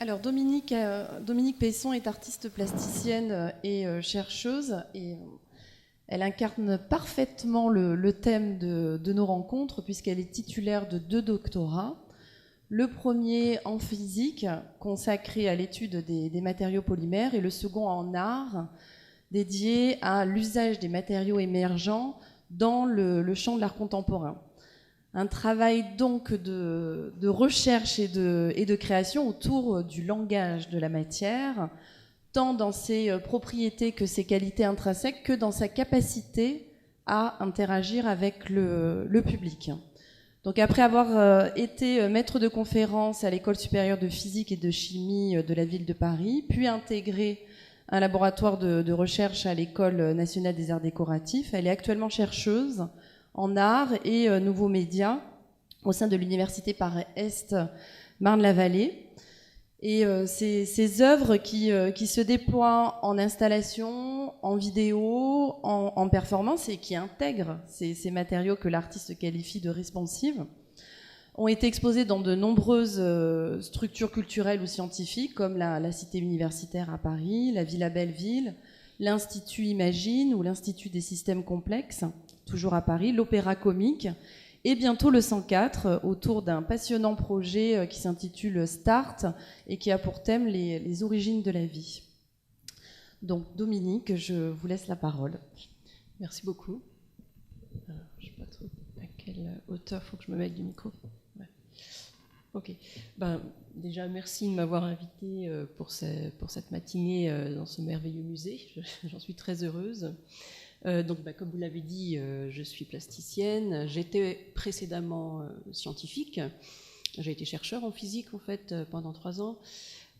Alors Dominique Pesson est artiste plasticienne et chercheuse, et elle incarne parfaitement le thème de nos rencontres, puisqu'elle est titulaire de 2 doctorats. Le premier en physique, consacré à l'étude des matériaux polymères, et le second en art, dédié à l'usage des matériaux émergents dans le champ de l'art contemporain. Un travail donc de recherche et de création autour du langage de la matière, tant dans ses propriétés que ses qualités intrinsèques, que dans sa capacité à interagir avec le public. Donc après avoir été maître de conférence à l'École supérieure de physique et de chimie de la ville de Paris, puis intégré un laboratoire de recherche à l'École nationale des arts décoratifs, elle est actuellement chercheuse en art et nouveaux médias au sein de l'université Paris-Est Marne-la-Vallée. Et ces œuvres qui se déploient en installation, en vidéo, en performance, et qui intègrent ces matériaux que l'artiste qualifie de responsives, ont été exposées dans de nombreuses structures culturelles ou scientifiques, comme la Cité universitaire à Paris, la Villa Belleville, l'Institut Imagine ou l'Institut des systèmes complexes, toujours à Paris, l'Opéra Comique, et bientôt le 104, autour d'un passionnant projet qui s'intitule Start et qui a pour thème les origines de la vie. Donc Dominique, je vous laisse la parole. Merci beaucoup. Alors, je ne sais pas trop à quelle hauteur il faut que je me mette du micro. Ouais. Ok. Déjà, merci de m'avoir invité pour cette matinée dans ce merveilleux musée. J'en suis très heureuse. Comme vous l'avez dit, je suis plasticienne. J'étais précédemment scientifique. J'ai été chercheur en physique en fait pendant 3 ans,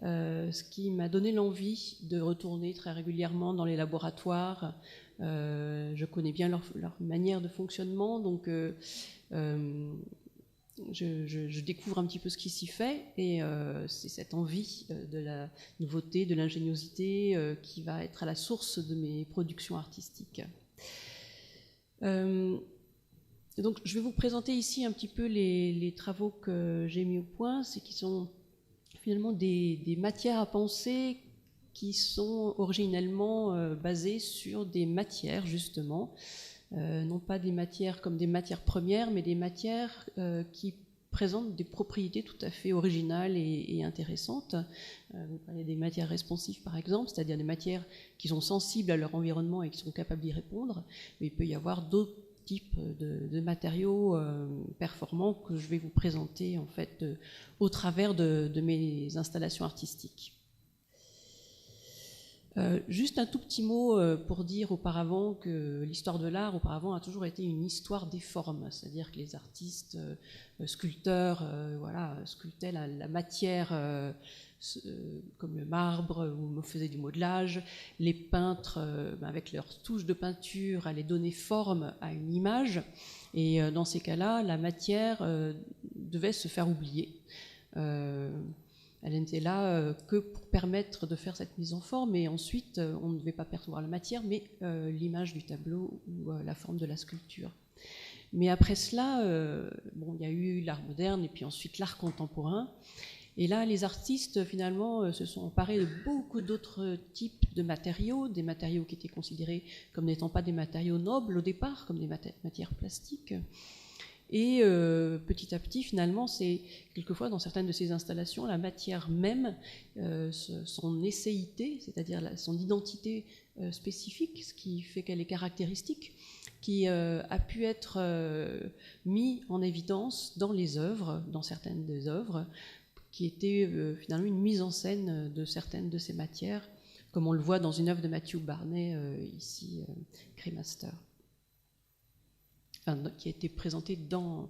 ce qui m'a donné l'envie de retourner très régulièrement dans les laboratoires. Je connais bien leur manière de fonctionnement, donc je découvre un petit peu ce qui s'y fait, et c'est cette envie de la nouveauté, de l'ingéniosité qui va être à la source de mes productions artistiques. Donc je vais vous présenter ici un petit peu les travaux que j'ai mis au point, c'est qui sont finalement des matières à penser qui sont originellement basées sur des matières justement, non pas des matières comme des matières premières, mais des matières qui présentent des propriétés tout à fait originales et intéressantes. Vous parlez des matières responsives par exemple, c'est-à-dire des matières qui sont sensibles à leur environnement et qui sont capables d'y répondre, mais il peut y avoir d'autres types de matériaux performants que je vais vous présenter en fait au travers de mes installations artistiques. Juste un tout petit mot pour dire auparavant que l'histoire de l'art auparavant a toujours été une histoire des formes, c'est-à-dire que les artistes, sculpteurs, sculptaient la matière comme le marbre ou faisaient du modelage. Les peintres, avec leurs touches de peinture, allaient donner forme à une image, et dans ces cas-là, la matière devait se faire oublier. Elle n'était là que pour permettre de faire cette mise en forme, et ensuite on ne devait pas percevoir la matière, mais l'image du tableau ou la forme de la sculpture. Mais après cela, il y a eu l'art moderne et puis ensuite l'art contemporain. Et là, les artistes finalement se sont emparés de beaucoup d'autres types de matériaux, des matériaux qui étaient considérés comme n'étant pas des matériaux nobles au départ, comme des matières plastiques. Et petit à petit, finalement, c'est quelquefois dans certaines de ces installations, la matière même, son essayité, c'est-à-dire son identité spécifique, ce qui fait qu'elle est caractéristique, qui a pu être mis en évidence dans les œuvres, dans certaines des œuvres, qui était finalement une mise en scène de certaines de ces matières, comme on le voit dans une œuvre de Matthew Barney, ici, Cremaster. Qui a été présenté dans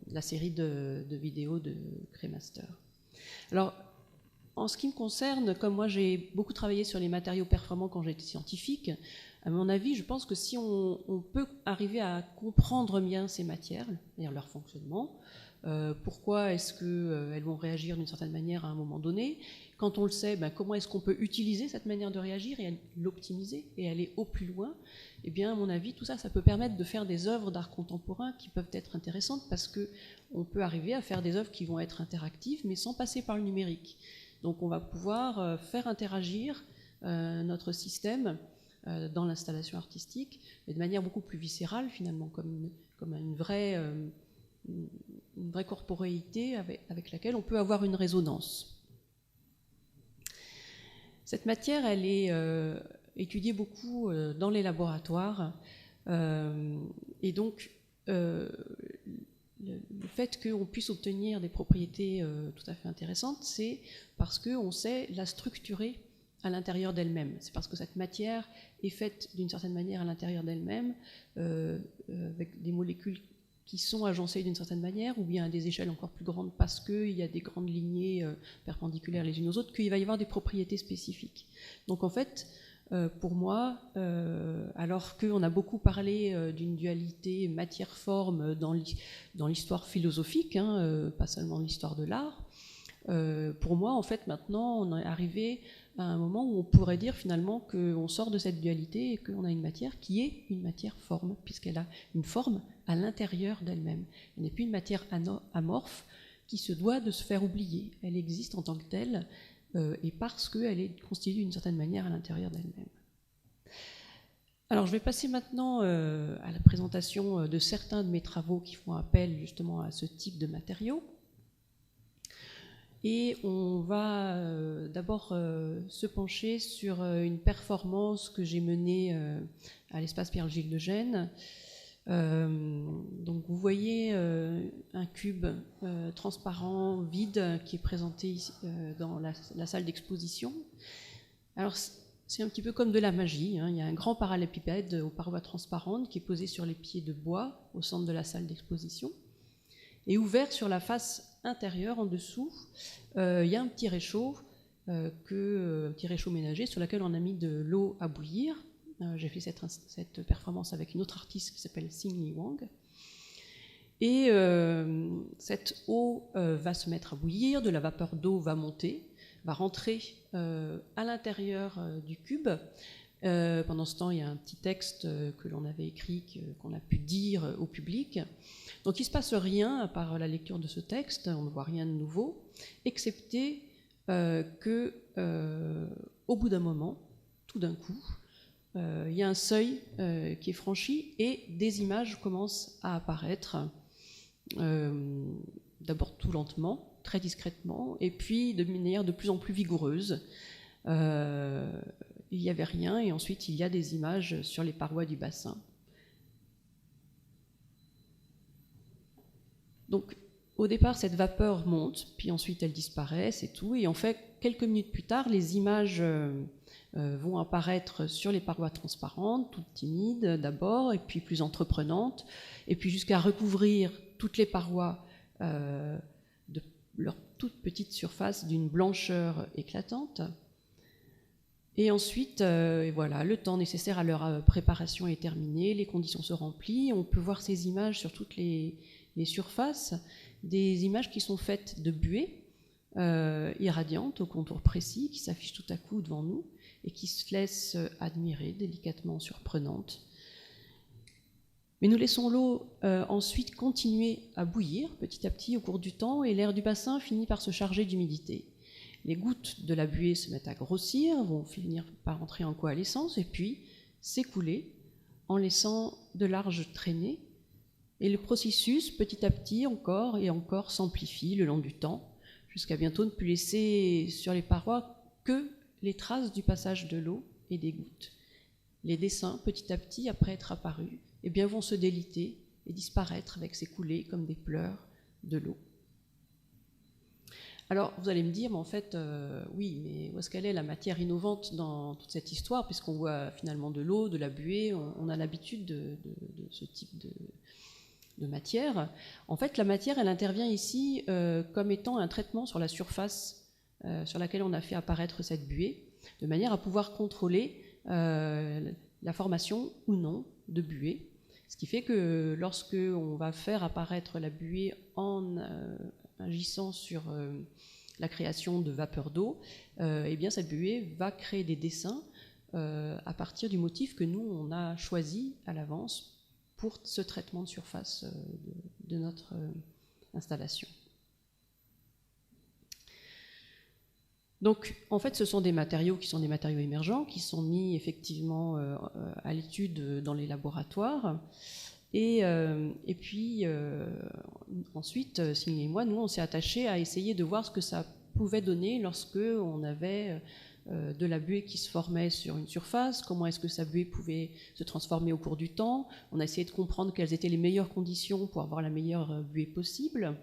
la série de vidéos de Cremaster. Alors, en ce qui me concerne, comme moi j'ai beaucoup travaillé sur les matériaux performants quand j'étais scientifique, à mon avis, je pense que si on peut arriver à comprendre bien ces matières, c'est-à-dire leur fonctionnement, pourquoi est-ce qu'elles vont réagir d'une certaine manière à un moment donné, quand on le sait, comment est-ce qu'on peut utiliser cette manière de réagir et l'optimiser et aller au plus loin, eh bien, à mon avis, tout ça, ça peut permettre de faire des œuvres d'art contemporain qui peuvent être intéressantes parce qu'on peut arriver à faire des œuvres qui vont être interactives, mais sans passer par le numérique. Donc, on va pouvoir faire interagir notre système dans l'installation artistique, mais de manière beaucoup plus viscérale, finalement, comme une vraie corporéité avec laquelle on peut avoir une résonance. Cette matière, elle est étudiée beaucoup dans les laboratoires, et donc le fait qu'on puisse obtenir des propriétés tout à fait intéressantes, c'est parce qu'on sait la structurer à l'intérieur d'elle-même. C'est parce que cette matière est faite d'une certaine manière à l'intérieur d'elle-même, avec des molécules qui sont agencées d'une certaine manière, ou bien à des échelles encore plus grandes parce qu'il y a des grandes lignées perpendiculaires les unes aux autres, qu'il va y avoir des propriétés spécifiques. Donc en fait, pour moi, alors qu'on a beaucoup parlé d'une dualité matière-forme dans l'histoire philosophique, pas seulement l'histoire de l'art, pour moi, en fait, maintenant, on est arrivé à un moment où on pourrait dire finalement qu'on sort de cette dualité et qu'on a une matière qui est une matière-forme, puisqu'elle a une forme à l'intérieur d'elle-même. Elle n'est plus une matière amorphe qui se doit de se faire oublier. Elle existe en tant que telle, et parce qu'elle est constituée d'une certaine manière à l'intérieur d'elle-même. Alors, je vais passer maintenant à la présentation de certains de mes travaux qui font appel justement à ce type de matériaux. Et on va d'abord se pencher sur une performance que j'ai menée à l'espace Pierre-Gilles de Gênes. Donc vous voyez un cube transparent, vide, qui est présenté ici, dans la salle d'exposition. Alors c'est un petit peu comme de la magie, il y a un grand parallépipède aux parois transparentes qui est posé sur les pieds de bois au centre de la salle d'exposition. Et ouvert sur la face intérieure, en dessous, il y a un petit réchaud, un petit réchaud ménager sur lequel on a mis de l'eau à bouillir. J'ai fait cette performance avec une autre artiste qui s'appelle Xingli Wang. Et cette eau va se mettre à bouillir, de la vapeur d'eau va monter, va rentrer à l'intérieur du cube. Pendant ce temps, il y a un petit texte que l'on avait écrit, qu'on a pu dire au public. Donc il ne se passe rien à part la lecture de ce texte, on ne voit rien de nouveau, excepté qu'au bout d'un moment, tout d'un coup, il y a un seuil qui est franchi et des images commencent à apparaître, d'abord tout lentement, très discrètement, et puis de manière de plus en plus vigoureuse. Il n'y avait rien, et ensuite il y a des images sur les parois du bassin. Donc, au départ, cette vapeur monte, puis ensuite elle disparaît, c'est tout. Et en fait, quelques minutes plus tard, les images vont apparaître sur les parois transparentes, toutes timides d'abord, et puis plus entreprenantes, et puis jusqu'à recouvrir toutes les parois de leur toute petite surface d'une blancheur éclatante. Et ensuite, voilà, le temps nécessaire à leur préparation est terminé, les conditions se remplissent, on peut voir ces images sur toutes les surfaces, des images qui sont faites de buées irradiantes au contour précis, qui s'affichent tout à coup devant nous et qui se laissent admirer, délicatement surprenantes. Mais nous laissons l'eau ensuite continuer à bouillir petit à petit au cours du temps, et l'air du bassin finit par se charger d'humidité. Les gouttes de la buée se mettent à grossir, vont finir par entrer en coalescence et puis s'écouler en laissant de larges traînées. Et le processus, petit à petit, encore et encore, s'amplifie le long du temps, jusqu'à bientôt ne plus laisser sur les parois que les traces du passage de l'eau et des gouttes. Les dessins, petit à petit, après être apparus, eh bien, vont se déliter et disparaître avec ces coulées comme des pleurs de l'eau. Alors, vous allez me dire, mais en fait, oui, mais où est-ce qu'elle est la matière innovante dans toute cette histoire, puisqu'on voit finalement de l'eau, de la buée, on a l'habitude de ce type de matière. En fait, la matière, elle intervient ici comme étant un traitement sur la surface sur laquelle on a fait apparaître cette buée, de manière à pouvoir contrôler la formation ou non de buée. Ce qui fait que lorsque on va faire apparaître la buée en agissant sur la création de vapeur d'eau, eh bien cette buée va créer des dessins à partir du motif que nous on a choisi à l'avance pour ce traitement de surface de notre installation. Donc, en fait, ce sont des matériaux qui sont des matériaux émergents, qui sont mis effectivement à l'étude dans les laboratoires. Et puis, ensuite, Sylvie et moi, nous, on s'est attachés à essayer de voir ce que ça pouvait donner lorsque on avait de la buée qui se formait sur une surface, comment est-ce que sa buée pouvait se transformer au cours du temps. On a essayé de comprendre quelles étaient les meilleures conditions pour avoir la meilleure buée possible.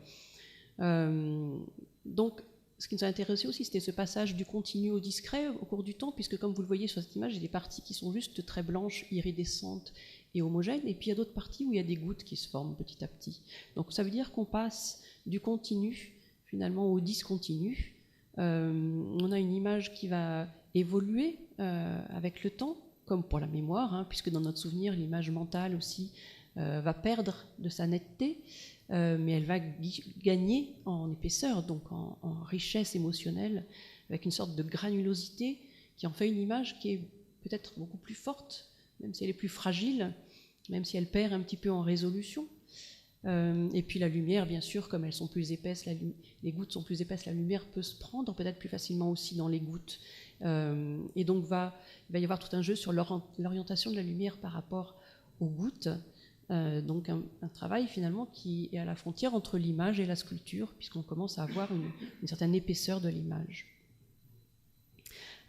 Donc, ce qui nous a intéressé aussi, c'était ce passage du continu au discret au cours du temps, puisque comme vous le voyez sur cette image, il y a des parties qui sont juste très blanches, iridescentes et homogènes, et puis il y a d'autres parties où il y a des gouttes qui se forment petit à petit. Donc ça veut dire qu'on passe du continu finalement au discontinu. On a une image qui va évoluer avec le temps, comme pour la mémoire, puisque dans notre souvenir, l'image mentale aussi va perdre de sa netteté. Mais elle va gagner en épaisseur, donc en richesse émotionnelle, avec une sorte de granulosité qui en fait une image qui est peut-être beaucoup plus forte, même si elle est plus fragile, même si elle perd un petit peu en résolution. Et puis la lumière, bien sûr, comme elles sont plus épaisses, les gouttes sont plus épaisses, la lumière peut se prendre peut-être plus facilement aussi dans les gouttes. Et donc il va y avoir tout un jeu sur l'orientation de la lumière par rapport aux gouttes. Donc un travail finalement qui est à la frontière entre l'image et la sculpture, puisqu'on commence à avoir une certaine épaisseur de l'image.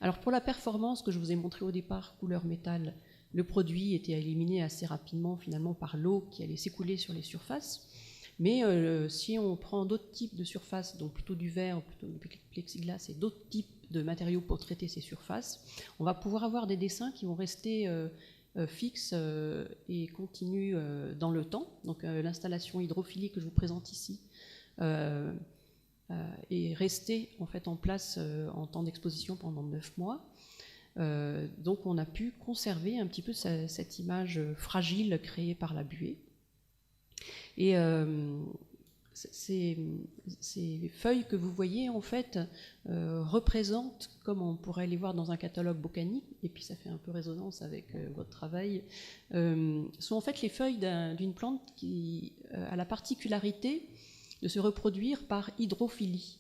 Alors pour la performance que je vous ai montré au départ, couleur métal, le produit était éliminé assez rapidement finalement par l'eau qui allait s'écouler sur les surfaces. Mais si on prend d'autres types de surfaces, donc plutôt du verre, plutôt du plexiglas et d'autres types de matériaux pour traiter ces surfaces, on va pouvoir avoir des dessins qui vont rester fixe et continue dans le temps. Donc l'installation hydrophilie que je vous présente ici est restée en fait en place en temps d'exposition pendant 9 mois. Donc on a pu conserver un petit peu cette image fragile créée par la buée. Et ces feuilles que vous voyez en fait représentent, comme on pourrait les voir dans un catalogue botanique, et puis ça fait un peu résonance avec votre travail, sont en fait les feuilles d'une plante qui a la particularité de se reproduire par hydrophilie.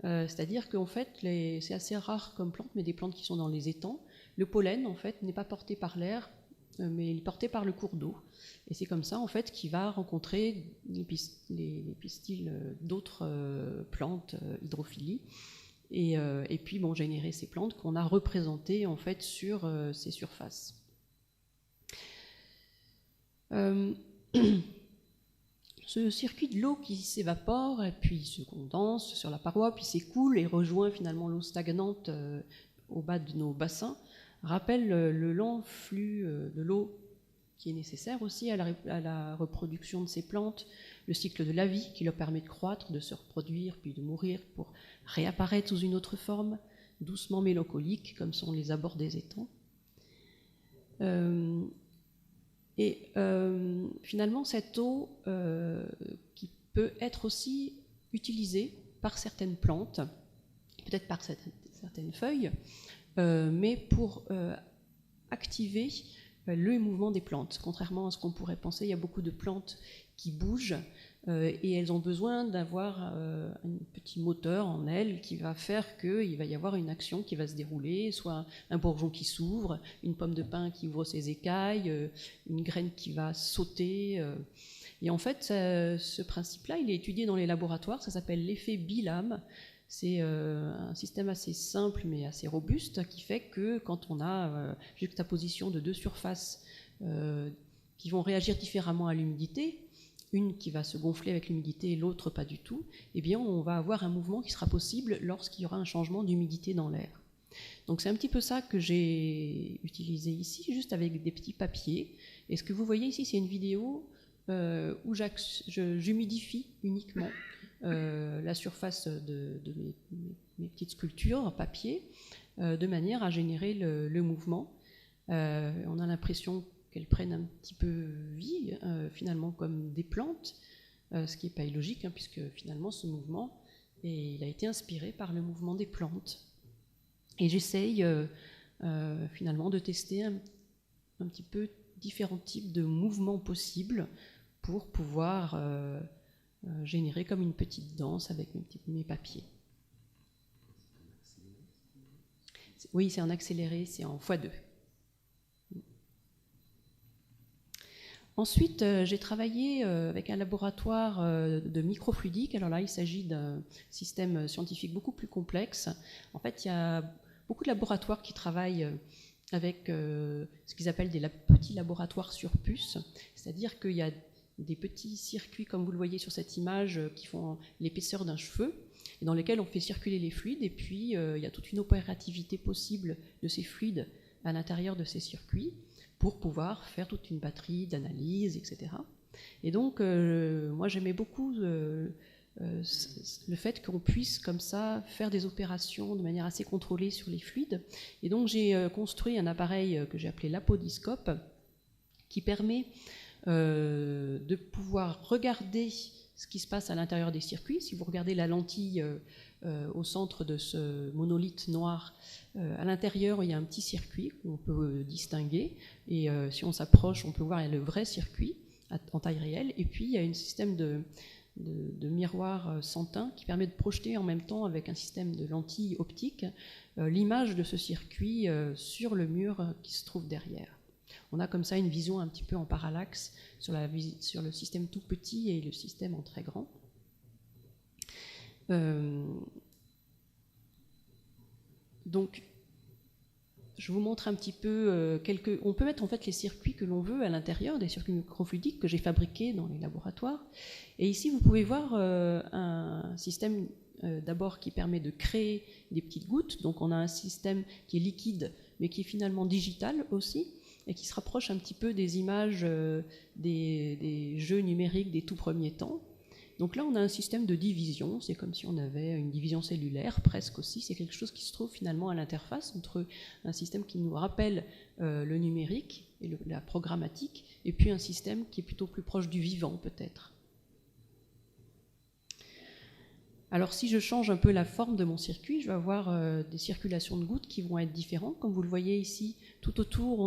C'est-à-dire qu'en fait, c'est assez rare comme plante, mais des plantes qui sont dans les étangs, le pollen en fait n'est pas porté par l'air, mais il est porté par le cours d'eau. Et c'est comme ça en fait qu'il va rencontrer les pistils d'autres plantes hydrophilie et puis bon, générer ces plantes qu'on a représentées en fait sur ces surfaces. Ce circuit de l'eau qui s'évapore et puis se condense sur la paroi, puis s'écoule et rejoint finalement l'eau stagnante au bas de nos bassins, rappelle le lent flux de l'eau qui est nécessaire aussi à la reproduction de ces plantes, le cycle de la vie qui leur permet de croître, de se reproduire, puis de mourir pour réapparaître sous une autre forme, doucement mélancolique, comme sont les abords des étangs. Finalement, cette eau qui peut être aussi utilisée par certaines plantes, peut-être par certaines feuilles, mais pour activer le mouvement des plantes. Contrairement à ce qu'on pourrait penser, il y a beaucoup de plantes qui bougent et elles ont besoin d'avoir un petit moteur en elles qui va faire qu'il va y avoir une action qui va se dérouler, soit un bourgeon qui s'ouvre, une pomme de pin qui ouvre ses écailles, une graine qui va sauter. Et en fait, ce principe-là, il est étudié dans les laboratoires, ça s'appelle l'effet bilame. C'est un système assez simple mais assez robuste qui fait que quand on a juxtaposition de deux surfaces qui vont réagir différemment à l'humidité, une qui va se gonfler avec l'humidité et l'autre pas du tout, eh bien on va avoir un mouvement qui sera possible lorsqu'il y aura un changement d'humidité dans l'air. Donc c'est un petit peu ça que j'ai utilisé ici, juste avec des petits papiers. Et ce que vous voyez ici, c'est une vidéo où j'humidifie uniquement la surface de mes petites sculptures en papier, de manière à générer le mouvement. On a l'impression qu'elles prennent un petit peu vie, finalement comme des plantes, ce qui n'est pas illogique, puisque finalement ce mouvement, il a été inspiré par le mouvement des plantes. Et j'essaye finalement de tester un petit peu différents types de mouvements possibles pour pouvoir générer comme une petite danse avec mes papiers. Oui, c'est en accéléré, c'est en x2. Ensuite, j'ai travaillé avec un laboratoire de microfluidique. Alors là, il s'agit d'un système scientifique beaucoup plus complexe. En fait, il y a beaucoup de laboratoires qui travaillent avec ce qu'ils appellent des petits laboratoires sur puce, c'est-à-dire qu'il y a des petits circuits, comme vous le voyez sur cette image, qui font l'épaisseur d'un cheveu, et dans lesquels on fait circuler les fluides, et puis il y a toute une opérativité possible de ces fluides à l'intérieur de ces circuits, pour pouvoir faire toute une batterie d'analyses, etc. Et donc, moi, j'aimais beaucoup le fait qu'on puisse, comme ça, faire des opérations de manière assez contrôlée sur les fluides. Et donc, j'ai construit un appareil que j'ai appelé l'apodiscope, qui permet de pouvoir regarder ce qui se passe à l'intérieur des circuits. Si vous regardez la lentille au centre de ce monolithe noir, à l'intérieur, il y a un petit circuit qu'on peut distinguer, et si on s'approche, on peut voir le vrai circuit en taille réelle, et puis il y a un système de miroir sans teint qui permet de projeter en même temps, avec un système de lentilles optiques, l'image de ce circuit sur le mur qui se trouve derrière. On a comme ça une vision un petit peu en parallaxe sur le système tout petit et le système en très grand. Donc, je vous montre un petit peu on peut mettre en fait les circuits que l'on veut à l'intérieur, des circuits microfluidiques que j'ai fabriqués dans les laboratoires. Et ici, vous pouvez voir un système d'abord qui permet de créer des petites gouttes. Donc, on a un système qui est liquide, mais qui est finalement digital aussi, et qui se rapproche un petit peu des images des jeux numériques des tout premiers temps. Donc là, on a un système de division, c'est comme si on avait une division cellulaire, presque aussi. C'est quelque chose qui se trouve finalement à l'interface entre un système qui nous rappelle le numérique et la programmatique, et puis un système qui est plutôt plus proche du vivant, peut-être. Alors si je change un peu la forme de mon circuit, je vais avoir des circulations de gouttes qui vont être différentes. Comme vous le voyez ici, tout autour,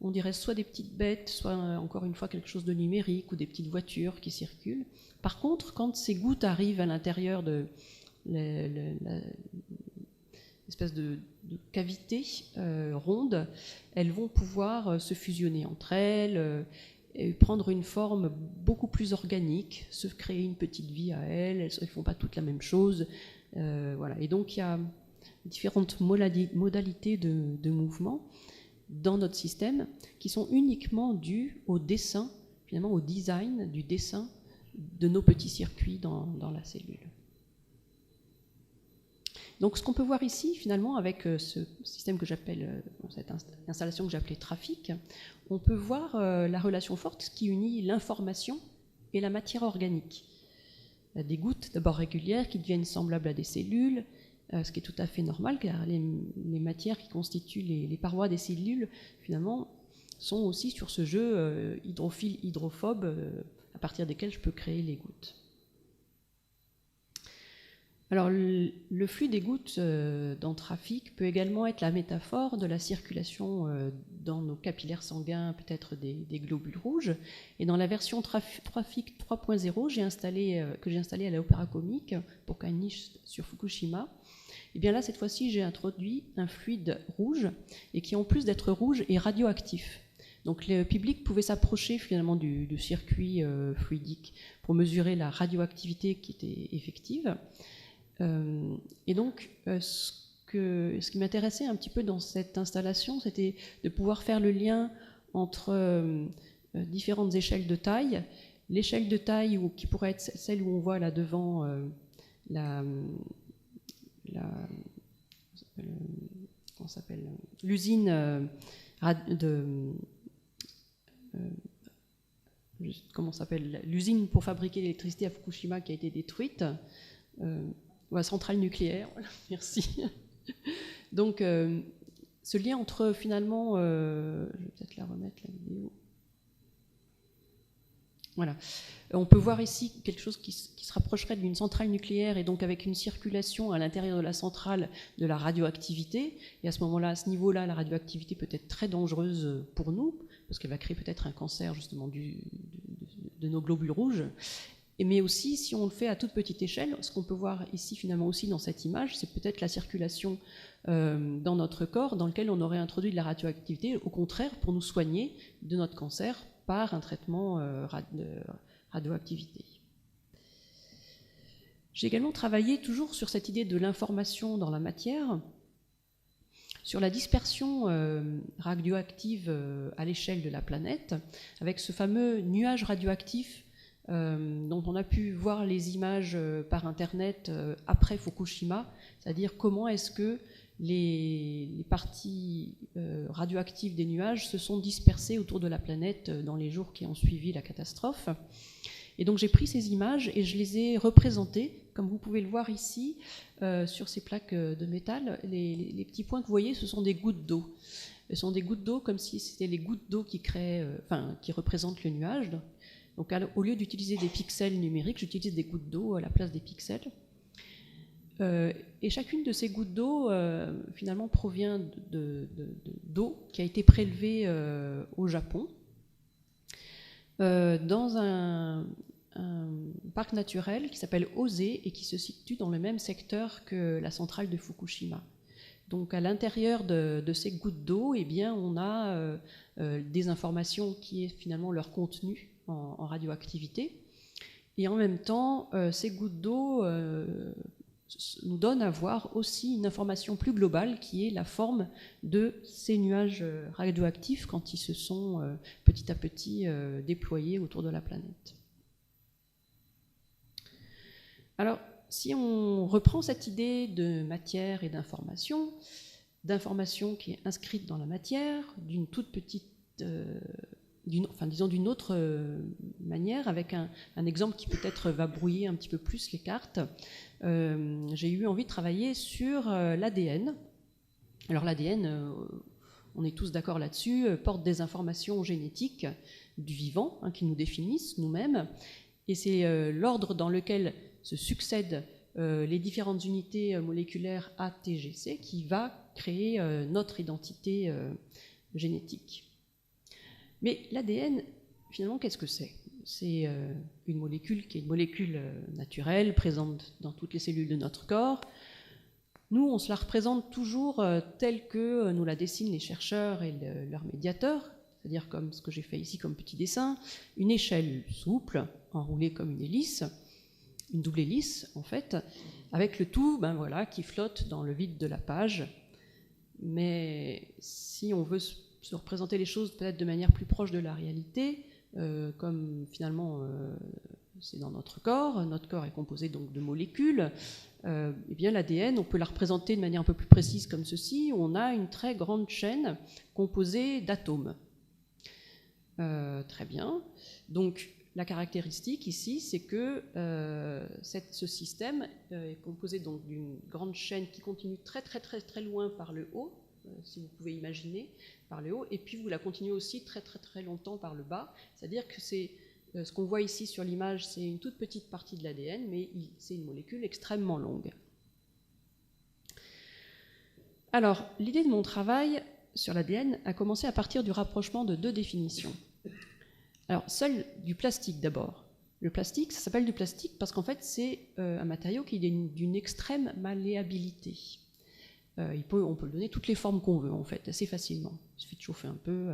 on dirait soit des petites bêtes, soit encore une fois quelque chose de numérique, ou des petites voitures qui circulent. Par contre, quand ces gouttes arrivent à l'intérieur de l'espèce de cavité ronde, elles vont pouvoir se fusionner entre elles, et prendre une forme beaucoup plus organique, se créer une petite vie à elles ne font pas toutes la même chose. Voilà. Et donc il y a différentes modalités de mouvement dans notre système qui sont uniquement dues au dessin, finalement au design du dessin de nos petits circuits dans la cellule. Donc ce qu'on peut voir ici, finalement, avec ce système que j'appelle, cette installation que j'ai appelée trafic, on peut voir la relation forte qui unit l'information et la matière organique. Il y a des gouttes d'abord régulières qui deviennent semblables à des cellules, ce qui est tout à fait normal, car les matières qui constituent les parois des cellules, finalement, sont aussi sur ce jeu hydrophile-hydrophobe, à partir desquels je peux créer les gouttes. Alors, le flux des gouttes dans le trafic peut également être la métaphore de la circulation dans nos capillaires sanguins, peut-être des globules rouges. Et dans la version trafic 3.0 que j'ai installée à l'Opéra Comique pour Kainichi sur Fukushima, et bien là, cette fois-ci, j'ai introduit un fluide rouge et qui, en plus d'être rouge, est radioactif. Donc le public pouvait s'approcher finalement du circuit fluidique pour mesurer la radioactivité qui était effective. Et donc, ce qui m'intéressait un petit peu dans cette installation, c'était de pouvoir faire le lien entre différentes échelles de taille. L'échelle de taille qui pourrait être celle où on voit là devant l'usine comment s'appelle, l'usine pour fabriquer l'électricité à Fukushima qui a été détruite, la centrale nucléaire, voilà, merci. Donc, ce lien entre finalement, je vais peut-être la remettre la vidéo. Voilà. On peut voir ici quelque chose qui se rapprocherait d'une centrale nucléaire et donc avec une circulation à l'intérieur de la centrale de la radioactivité. Et à ce moment-là, à ce niveau-là, la radioactivité peut être très dangereuse pour nous, parce qu'elle va créer peut-être un cancer justement de nos globules rouges. Mais aussi, si on le fait à toute petite échelle, ce qu'on peut voir ici finalement aussi dans cette image, c'est peut-être la circulation dans notre corps dans lequel on aurait introduit de la radioactivité, au contraire, pour nous soigner de notre cancer par un traitement de radioactivité. J'ai également travaillé toujours sur cette idée de l'information dans la matière, sur la dispersion radioactive à l'échelle de la planète, avec ce fameux nuage radioactif dont on a pu voir les images par Internet après Fukushima, c'est-à-dire comment est-ce que les parties radioactives des nuages se sont dispersées autour de la planète dans les jours qui ont suivi la catastrophe. Et donc j'ai pris ces images et je les ai représentées, comme vous pouvez le voir ici, sur ces plaques de métal. Les petits points que vous voyez, ce sont des gouttes d'eau. Ce sont des gouttes d'eau comme si c'était les gouttes d'eau qui représentent le nuage. Donc au lieu d'utiliser des pixels numériques, j'utilise des gouttes d'eau à la place des pixels. Et chacune de ces gouttes d'eau, finalement, provient d'eau qui a été prélevée au Japon, dans un parc naturel qui s'appelle Ose et qui se situe dans le même secteur que la centrale de Fukushima. Donc à l'intérieur de ces gouttes d'eau, eh bien, on a des informations qui est finalement leur contenu en radioactivité. Et en même temps, ces gouttes d'eau nous donnent à voir aussi une information plus globale qui est la forme de ces nuages radioactifs quand ils se sont petit à petit déployés autour de la planète. Alors, si on reprend cette idée de matière et d'information qui est inscrite dans la matière, d'une toute petite, d'une autre manière, avec un exemple qui peut-être va brouiller un petit peu plus les cartes, j'ai eu envie de travailler sur l'ADN. Alors l'ADN, on est tous d'accord là-dessus, porte des informations génétiques du vivant, qui nous définissent nous-mêmes, et c'est l'ordre dans lequel se succèdent les différentes unités moléculaires ATGC qui va créer notre identité génétique. Mais l'ADN, finalement, qu'est-ce que c'est ? C'est une molécule qui est une molécule naturelle, présente dans toutes les cellules de notre corps. Nous, on se la représente toujours telle que nous la dessinent les chercheurs et leurs médiateurs, c'est-à-dire comme ce que j'ai fait ici comme petit dessin, une échelle souple, enroulée comme une hélice, une double hélice en fait, avec le tout qui flotte dans le vide de la page. Mais si on veut se représenter les choses peut-être de manière plus proche de la réalité, comme finalement c'est dans notre corps est composé donc de molécules, et bien l'ADN, on peut la représenter de manière un peu plus précise comme ceci, où on a une très grande chaîne composée d'atomes. Très bien. Donc la caractéristique ici, c'est que ce système est composé donc d'une grande chaîne qui continue très très très très loin par le haut, si vous pouvez imaginer, par le haut, et puis vous la continuez aussi très très très longtemps par le bas, c'est-à-dire que c'est ce qu'on voit ici sur l'image, c'est une toute petite partie de l'ADN, mais c'est une molécule extrêmement longue. Alors, l'idée de mon travail sur l'ADN a commencé à partir du rapprochement de deux définitions. Alors, celle du plastique d'abord. Le plastique, ça s'appelle du plastique parce qu'en fait, c'est un matériau qui est d'une extrême malléabilité. On peut lui donner toutes les formes qu'on veut, en fait, assez facilement. Il suffit de chauffer un peu.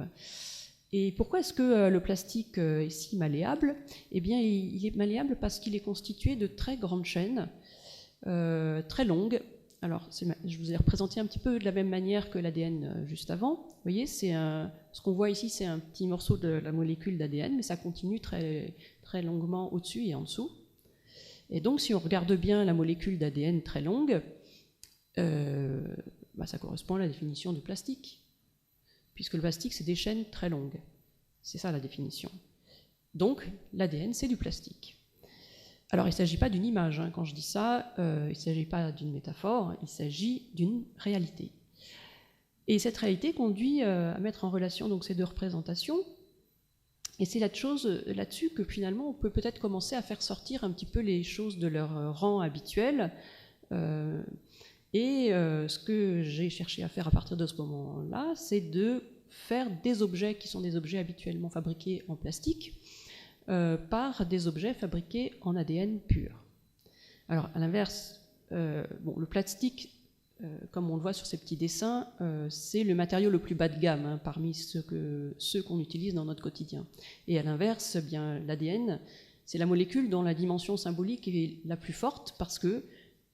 Et pourquoi est-ce que le plastique est si malléable ? Eh bien, il est malléable parce qu'il est constitué de très grandes chaînes, très longues. Alors, je vous ai représenté un petit peu de la même manière que l'ADN juste avant. Vous voyez, ce qu'on voit ici, c'est un petit morceau de la molécule d'ADN, mais ça continue très, très longuement au-dessus et en dessous. Et donc, si on regarde bien la molécule d'ADN très longue, ça correspond à la définition du plastique, puisque le plastique, c'est des chaînes très longues. C'est ça la définition. Donc l'ADN, c'est du plastique. Alors il ne s'agit pas d'une image, hein. Quand je dis ça, il ne s'agit pas d'une métaphore, il s'agit d'une réalité. Et cette réalité conduit à mettre en relation donc, ces deux représentations. Et c'est là-dessus que finalement on peut peut-être commencer à faire sortir un petit peu les choses de leur rang habituel. Ce que j'ai cherché à faire à partir de ce moment-là, c'est de faire des objets qui sont des objets habituellement fabriqués en plastique par des objets fabriqués en ADN pur. Alors, à l'inverse, le plastique, comme on le voit sur ces petits dessins, c'est le matériau le plus bas de gamme hein, parmi ceux qu'on utilise dans notre quotidien. Et à l'inverse, eh bien, l'ADN, c'est la molécule dont la dimension symbolique est la plus forte parce que,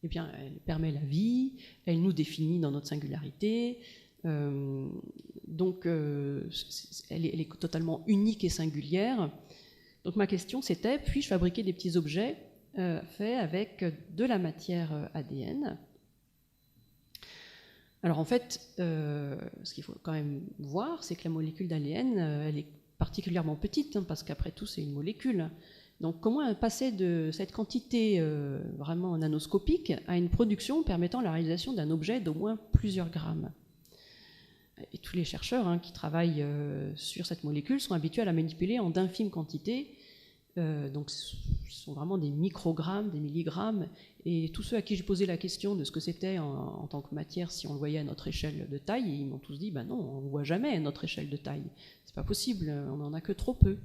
eh bien, elle permet la vie, elle nous définit dans notre singularité, donc elle est totalement unique et singulière. Donc ma question c'était, puis-je fabriquer des petits objets faits avec de la matière ADN? Alors en fait, ce qu'il faut quand même voir, c'est que la molécule d'ADN, elle est particulièrement petite, hein, parce qu'après tout c'est une molécule. Donc comment passer de cette quantité vraiment nanoscopique à une production permettant la réalisation d'un objet d'au moins plusieurs grammes? Et tous les chercheurs hein, qui travaillent sur cette molécule sont habitués à la manipuler en d'infimes quantités. Donc ce sont vraiment des microgrammes, des milligrammes. Et tous ceux à qui j'ai posé la question de ce que c'était en tant que matière si on le voyait à notre échelle de taille, ils m'ont tous dit ben non, on ne voit jamais à notre échelle de taille. C'est pas possible, on n'en a que trop peu.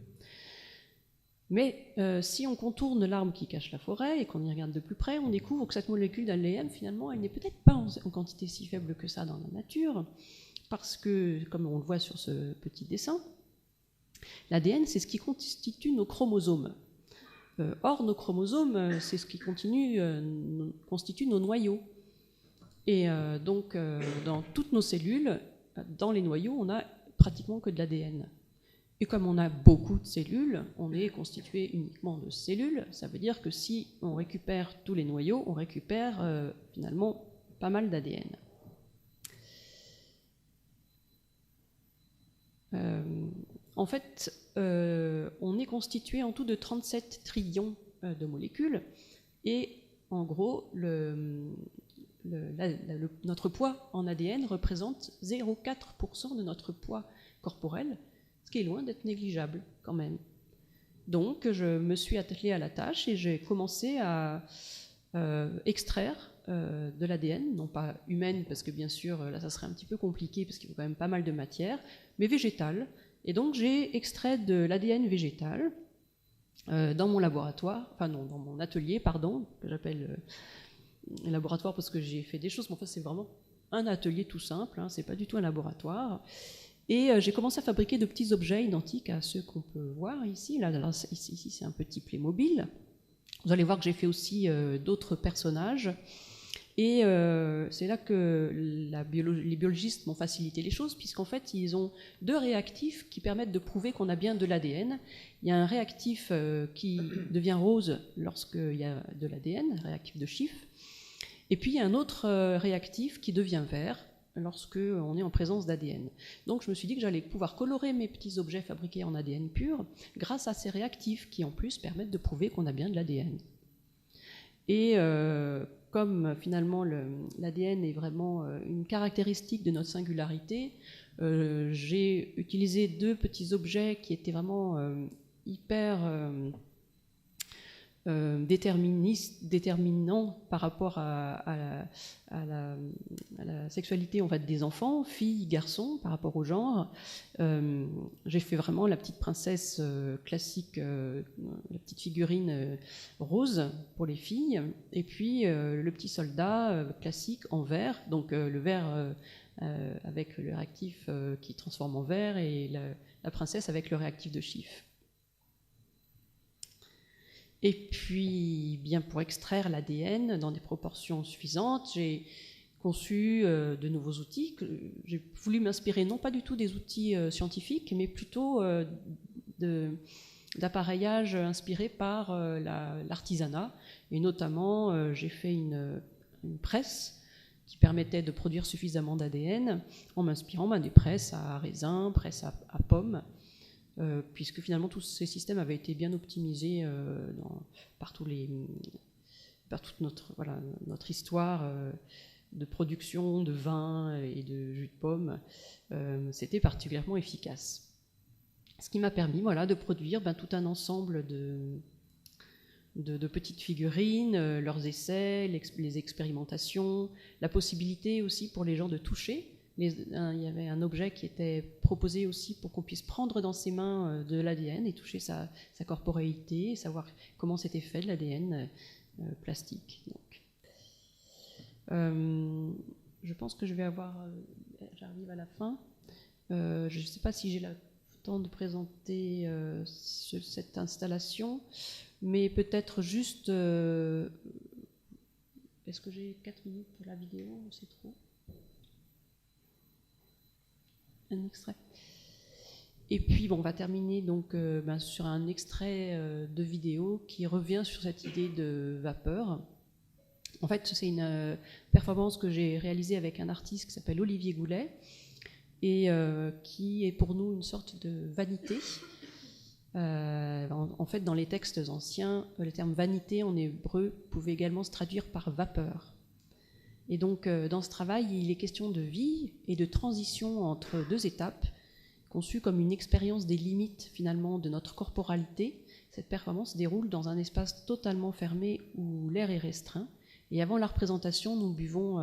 Mais si on contourne l'arbre qui cache la forêt et qu'on y regarde de plus près, on découvre que cette molécule d'ADN, finalement, elle n'est peut-être pas en quantité si faible que ça dans la nature. Parce que, comme on le voit sur ce petit dessin, l'ADN, c'est ce qui constitue nos chromosomes. Or, nos chromosomes, c'est ce qui constitue nos noyaux. Et donc, dans toutes nos cellules, dans les noyaux, on n'a pratiquement que de l'ADN. Et comme on a beaucoup de cellules, on est constitué uniquement de cellules. Ça veut dire que si on récupère tous les noyaux, on récupère finalement pas mal d'ADN. En fait, on est constitué en tout de 37 trillions de molécules et en gros, notre poids en ADN représente 0,4% de notre poids corporel, ce qui est loin d'être négligeable quand même. Donc je me suis attelée à la tâche et j'ai commencé à extraire de l'ADN, non pas humaine, parce que bien sûr, là, ça serait un petit peu compliqué, parce qu'il faut quand même pas mal de matière, mais végétale. Et donc, j'ai extrait de l'ADN végétal dans mon laboratoire, enfin non, dans mon atelier, pardon, que j'appelle laboratoire parce que j'ai fait des choses, mais enfin, c'est vraiment un atelier tout simple, hein, c'est pas du tout un laboratoire. Et j'ai commencé à fabriquer de petits objets identiques à ceux qu'on peut voir ici. Là, ici c'est un petit Playmobil. Vous allez voir que j'ai fait aussi d'autres personnages. Et c'est là que les biologistes m'ont facilité les choses, puisqu'en fait, ils ont deux réactifs qui permettent de prouver qu'on a bien de l'ADN. Il y a un réactif qui devient rose lorsqu'il y a de l'ADN, réactif de Schiff. Et puis, il y a un autre réactif qui devient vert lorsqu'on est en présence d'ADN. Donc, je me suis dit que j'allais pouvoir colorer mes petits objets fabriqués en ADN pur grâce à ces réactifs qui, en plus, permettent de prouver qu'on a bien de l'ADN. Et comme finalement l'ADN est vraiment une caractéristique de notre singularité, j'ai utilisé deux petits objets qui étaient vraiment hyper déterminants par rapport à la sexualité en fait, des enfants, filles, garçons, par rapport au genre. J'ai fait vraiment la petite princesse classique, la petite figurine rose pour les filles, et puis le petit soldat classique en vert, donc le vert avec le réactif qui transforme en vert, et la princesse avec le réactif de Schiff. Et puis, bien pour extraire l'ADN dans des proportions suffisantes, j'ai conçu de nouveaux outils. J'ai voulu m'inspirer non pas du tout des outils scientifiques, mais plutôt d'appareillage inspiré par l'artisanat. Et notamment, j'ai fait une presse qui permettait de produire suffisamment d'ADN en m'inspirant des presses à raisin, presses à pommes. puisque finalement tous ces systèmes avaient été bien optimisés par toute notre histoire de production de vin et de jus de pomme. C'était particulièrement efficace. Ce qui m'a permis de produire tout un ensemble de petites figurines, leurs essais, les expérimentations, la possibilité aussi pour les gens de toucher. Il y avait un objet qui était proposé aussi pour qu'on puisse prendre dans ses mains de l'ADN et toucher sa corporéité, savoir comment c'était fait de l'ADN plastique. Donc, je pense que j'arrive à la fin. Je ne sais pas si j'ai le temps de présenter cette installation, mais peut-être juste... Est-ce que j'ai 4 minutes pour la vidéo ou c'est trop ? Un extrait. Et puis, on va terminer donc sur un extrait de vidéo qui revient sur cette idée de vapeur. En fait, c'est une performance que j'ai réalisée avec un artiste qui s'appelle Olivier Goulet et qui est pour nous une sorte de vanité. En fait, dans les textes anciens, le terme vanité en hébreu pouvait également se traduire par vapeur. Et donc, dans ce travail, il est question de vie et de transition entre deux étapes, conçues comme une expérience des limites, finalement, de notre corporalité. Cette performance déroule dans un espace totalement fermé où l'air est restreint. Et avant la représentation, nous buvons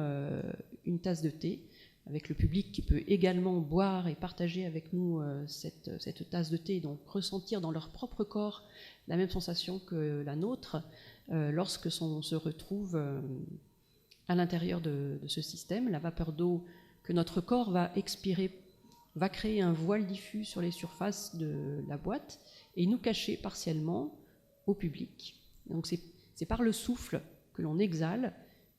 une tasse de thé, avec le public qui peut également boire et partager avec nous cette tasse de thé, et donc ressentir dans leur propre corps la même sensation que la nôtre, lorsque on se retrouve... à l'intérieur de ce système, la vapeur d'eau que notre corps va expirer va créer un voile diffus sur les surfaces de la boîte et nous cacher partiellement au public. Donc c'est par le souffle que l'on exhale,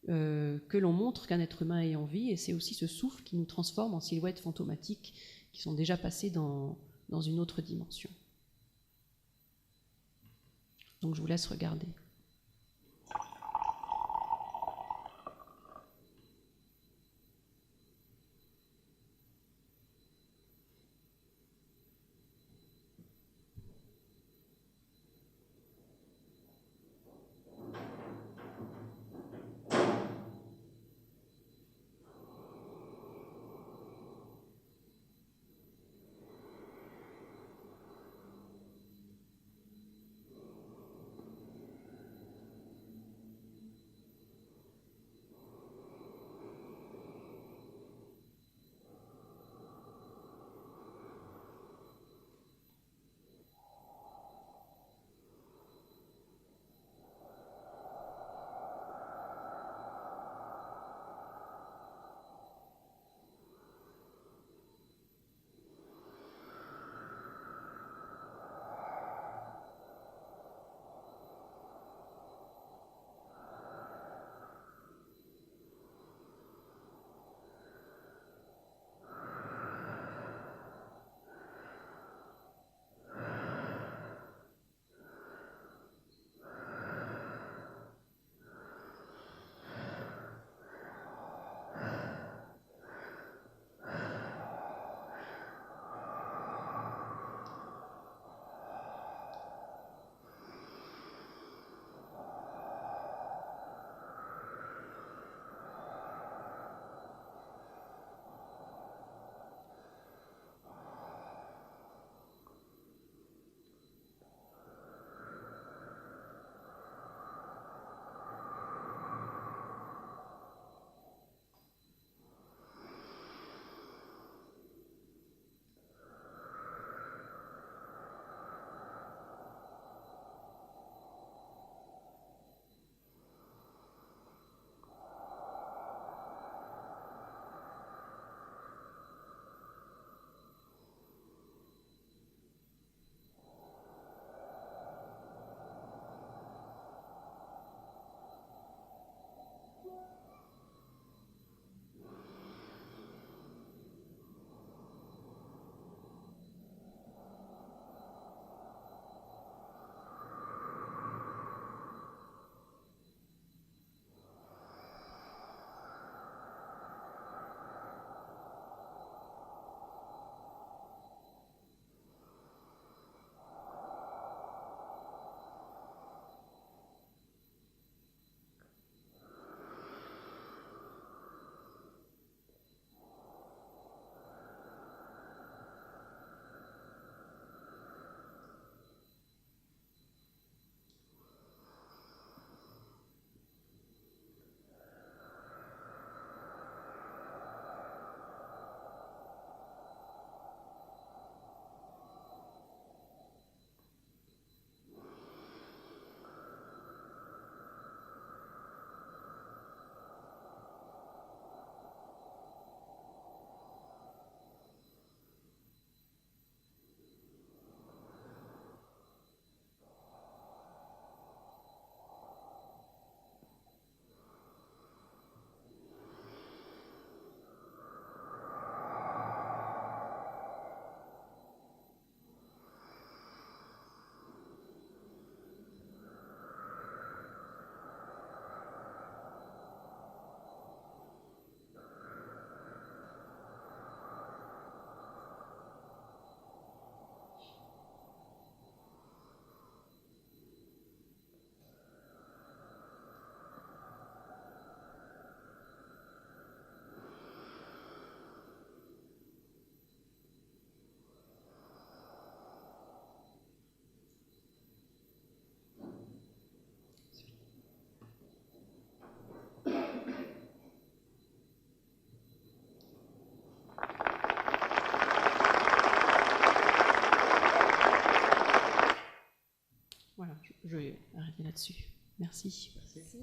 que l'on montre qu'un être humain est en vie, et c'est aussi ce souffle qui nous transforme en silhouettes fantomatiques qui sont déjà passées dans une autre dimension. Donc je vous laisse regarder. Je vais arrêter là-dessus. Merci. Merci.